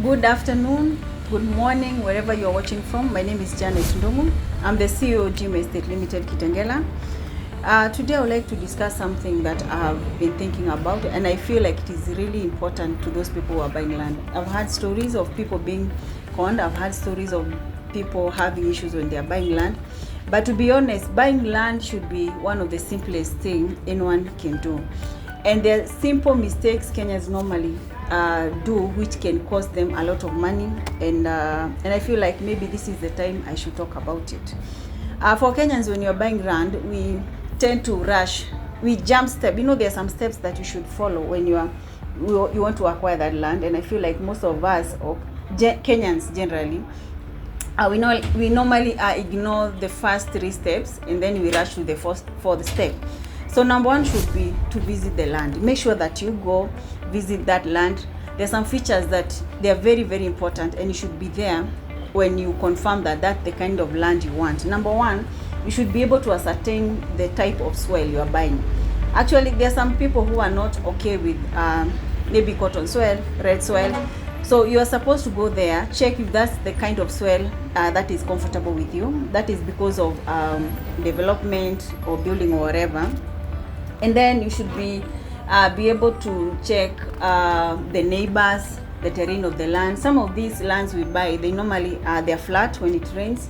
Good afternoon, good morning, wherever you're watching from. My name is Ndung'u. I'm the CEO of Gimestates Limited, Kitengela. Today I would like to discuss something that I have been thinking about, and I feel like it is really important to those people who are buying land. I've heard stories of people being conned. I've heard stories of people having issues when they are buying land. But to be honest, buying land should be one of the simplest things anyone can do. And there are simple mistakes Kenyans normally do, which can cost them a lot of money, and I feel like maybe this is the time I should talk about it. For Kenyans, when you're buying land, we tend to rush. We jump step. There are some steps that you should follow when you want to acquire that land, and I feel like most of us, or Kenyans generally, we normally ignore the first 3 steps, and then we rush to the fourth step. So number 1 should be to visit the land. Make sure that you go visit that land. There are some features that they are very, very important, and you should be there when you confirm that that's the kind of land you want. Number 1, you should be able to ascertain the type of soil you are buying. Actually, there are some people who are not okay with maybe cotton soil, red soil. So you are supposed to go there, check if that's the kind of soil that is comfortable with you. That is because of development or building or whatever. And then you should be able to check the neighbors, the terrain of the land. Some of these lands we buy, they normally they're flat. When it rains,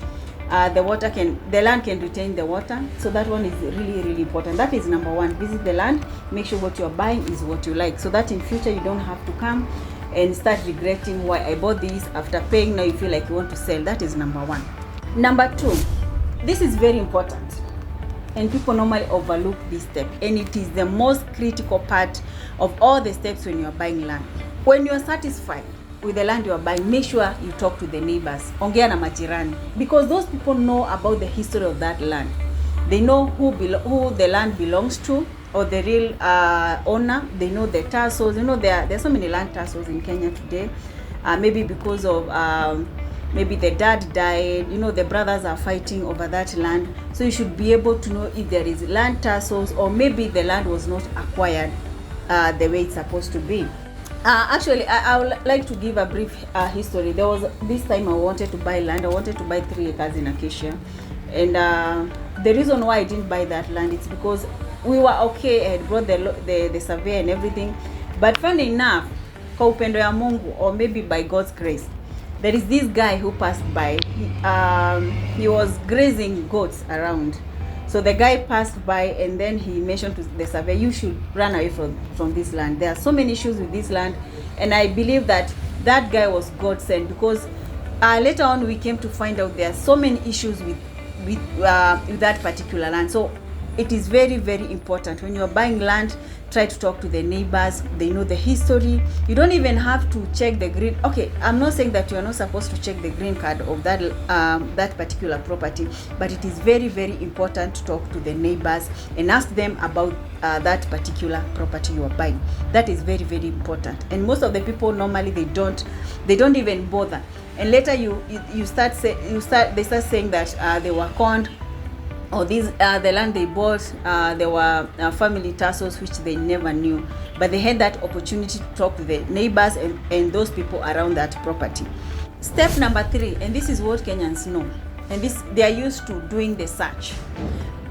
the land can retain the water. So that one is really, really important. That is number 1. Visit the land. Make sure what you are buying is what you like, so that in future you don't have to come and start regretting why I bought this after paying. Now you feel like you want to sell. That is number 1. Number 2, this is very important, and people normally overlook this step, and it is the most critical part of all the steps when you are buying land. When you are satisfied with the land you are buying, make sure you talk to the neighbors. Ongea na majirani, because those people know about the history of that land. They know who the land belongs to, or the real owner. They know the tassels. There are so many land tassels in Kenya today. Maybe because of maybe the dad died, the brothers are fighting over that land. So you should be able to know if there is land tassels, or maybe the land was not acquired the way it's supposed to be. Actually, I would like to give a brief history. There was this time I wanted to buy land. I wanted to buy 3 acres in Acacia, and the reason why I didn't buy that land is because we were okay. I had brought the survey and everything, but funny enough, kwa upendo ya Mungu, or maybe by God's grace, there is this guy who passed by. He was grazing goats around. So the guy passed by, and then he mentioned to the surveyor, you should run away from this land. There are so many issues with this land, and I believe that guy was God sent, because later on we came to find out there are so many issues with that particular land. So it is very, very important when you're buying land, try to talk to the neighbors. They know the history. You don't even have to check the green. Okay, I'm not saying that you are not supposed to check the green card of that particular property, but it is very, very important to talk to the neighbors and ask them about that particular property you are buying. That is very, very important. And most of the people normally they don't even bother. And later they start saying that they were conned, or the land they bought, there were family tassels which they never knew, but they had that opportunity to talk to the neighbors and those people around that property. Step number 3, and this is what Kenyans know, and they are used to doing the search.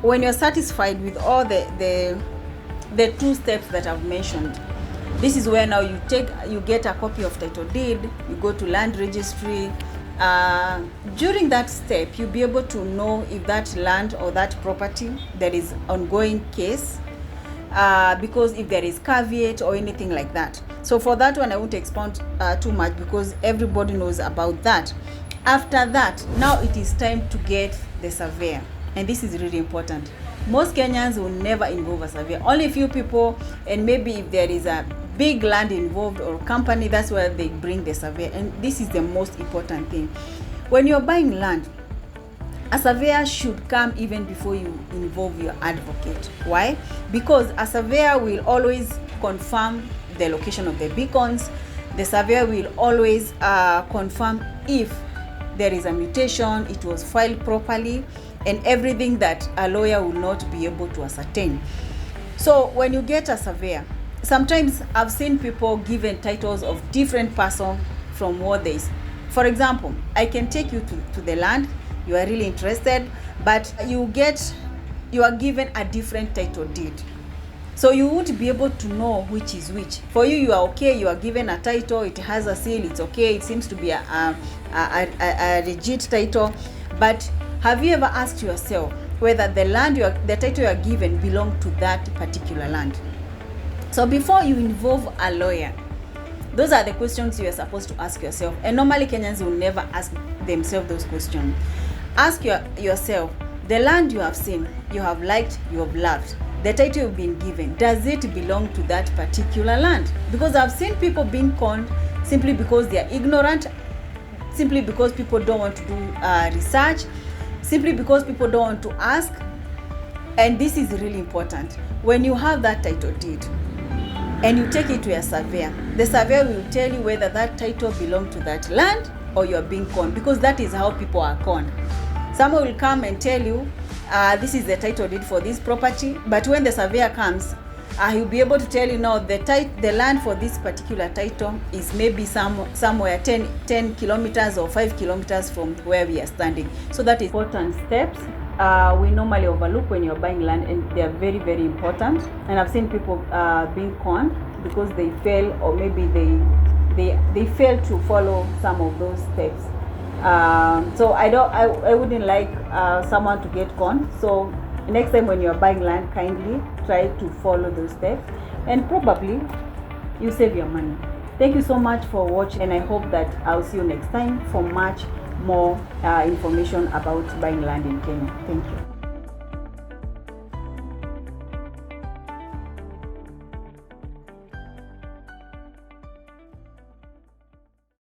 When you're satisfied with all the 2 steps that I've mentioned, this is where now you get a copy of title deed, you go to land registry. During that step, you'll be able to know if that land or that property there is ongoing case, because if there is caveat or anything like that. So for that one, I won't expound too much, because everybody knows about that. After that, now it is time to get the surveyor, and this is really important. Most Kenyans will never involve a surveyor. Only a few people, and maybe if there is a big land involved or company, that's where they bring the surveyor. And this is the most important thing. When you're buying land, a surveyor should come even before you involve your advocate. Why? Because a surveyor will always confirm the location of the beacons. The surveyor will always confirm if there is a mutation, it was filed properly, and everything that a lawyer will not be able to ascertain. So when you get a surveyor, sometimes I've seen people given titles of different person from what there is. For example, I can take you to the land, you are really interested, but you are given a different title deed. So you would be able to know which is which. For you, you are okay, you are given a title, it has a seal, it's okay, it seems to be a legit title. But have you ever asked yourself whether the title you are given belong to that particular land? So before you involve a lawyer, those are the questions you are supposed to ask yourself. And normally Kenyans will never ask themselves those questions. Ask yourself, the land you have seen, you have liked, you have loved, the title you've been given, does it belong to that particular land? Because I've seen people being conned simply because they are ignorant, simply because people don't want to do research, simply because people don't want to ask. And this is really important. When you have that title deed and you take it to a surveyor, the surveyor will tell you whether that title belongs to that land or you are being conned, because that is how people are conned. Someone will come and tell you, this is the title deed for this property, but when the surveyor comes, he'll be able to tell you, no, the land for this particular title is maybe somewhere 10 kilometers or 5 kilometers from where we are standing. So that is important steps we normally overlook when you're buying land, and they are very, very important. And I've seen people being conned because they fail, or maybe they fail to follow some of those steps. So I wouldn't like someone to get conned. So next time when you're buying land, kindly try to follow those steps, and probably you save your money. Thank you so much for watching, and I hope that I'll see you next time for much more information about buying land in Kenya. Thank you.